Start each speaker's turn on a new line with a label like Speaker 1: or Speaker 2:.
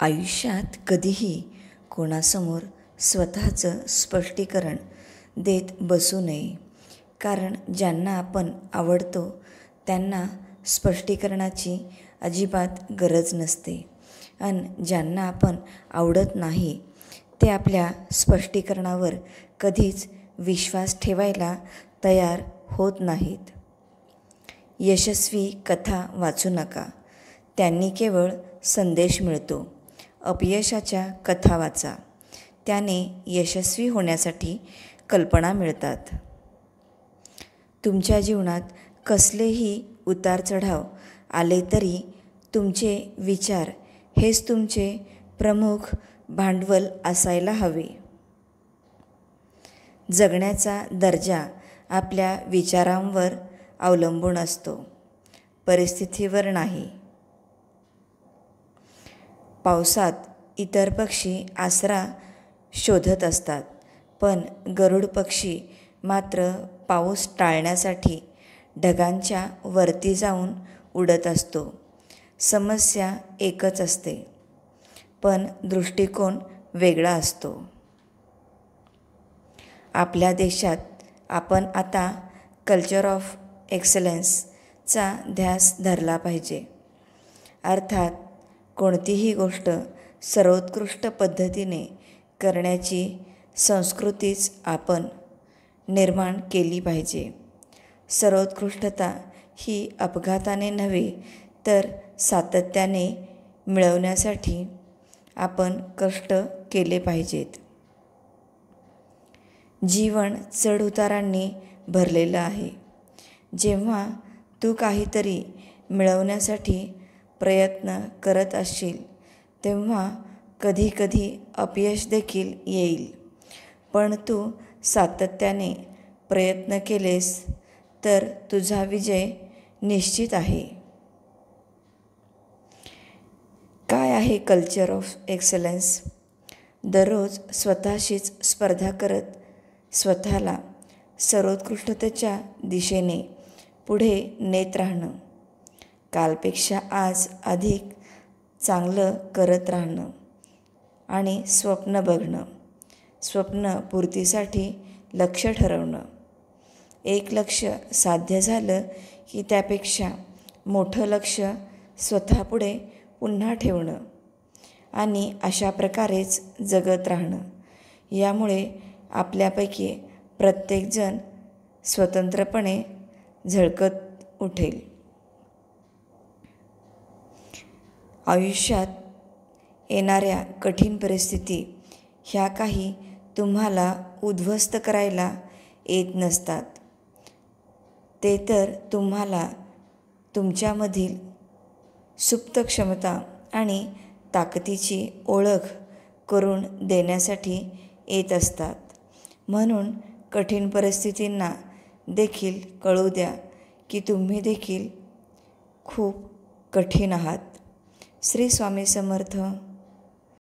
Speaker 1: आयुष्यात कधीही कोणासमोर स्वतःचं स्पष्टीकरण देत बसू नये, कारण ज्यांना आपण आवडतो त्यांना स्पष्टीकरणाची अजिबात गरज नसते आणि ज्यांना आपण आवडत नाही ते आपल्या स्पष्टीकरणावर कधीच विश्वास ठेवायला तयार होत नाहीत. यशस्वी कथा वाचू नका, त्यांनी केवळ संदेश मिळतो. अपयशाच्या कथा वाचा, त्याने यशस्वी होण्यासाठी कल्पना मिळतात. तुमच्या जीवनात कसलेही उतार चढाव आले तरी तुमचे विचार हेच तुमचे प्रमुख भांडवल असायला हवे. जगण्याचा दर्जा आपल्या विचारांवर अवलंबून असतो, परिस्थितीवर नाही. पावसात इतर पक्षी आसरा शोधत असतात, पण गरुड पक्षी मात्र पाऊस टाळण्यासाठी ढगांच्या वरती जाऊन उडत असतो. समस्या एकच असते, पण दृष्टिकोन वेगळा असतो. आपल्या देशात आपण आता कल्चर ऑफ एक्सलन्सचा ध्यास धरला पाहिजे. अर्थात कोणतीही गोष्ट सर्वोत्कृष्ट पद्धतीने करण्याची संस्कृतीच आपण निर्माण केली पाहिजे. सर्वोत्कृष्टता ही अपघाताने नव्हे तर सातत्याने मिळवण्यासाठी आपण कष्ट केले पाहिजेत. जीवन चढउतारांनी भरलेलं आहे. जेव्हा तू काहीतरी मिळवण्यासाठी प्रयत्न करत असशील तेव्हा कधीकधी अपयश देखील येईल, पण तू सातत्याने प्रयत्न केलेस तर तुझा विजय निश्चित आहे. काय आहे कल्चर ऑफ एक्सलन्स? दररोज स्वतःशीच स्पर्धा करत स्वतःला सर्वोत्कृष्टतेच्या दिशेने पुढे नेत राहणं. कालपेक्षा आज अधिक चांगलं करत राहणं आणि स्वप्न बघणं. स्वप्न पूर्तीसाठी लक्ष्य ठरवणं. एक लक्ष्य साध्य झालं की त्यापेक्षा मोठं लक्ष्य स्वतःपुढे पुन्हा ठेवणं आणि अशा प्रकारेच जगत राहणं. यामुळे आपल्यापैकी प्रत्येकजण स्वतंत्रपणे झळकत उठेल. आयुष्यात येणाऱ्या कठीण परिस्थिती ह्या काही तुम्हाला उद्ध्वस्त करायला येत नसतात. ते तर तुम्हाला तुमच्यामधील सुप्त क्षमता आणि ताकदीची ओळख करून देण्यासाठी येत असतात. म्हणून कठीण परिस्थितींना देखील कळू द्या की तुम्ही देखील खूप कठीण आहात. श्री स्वामी समर्थ.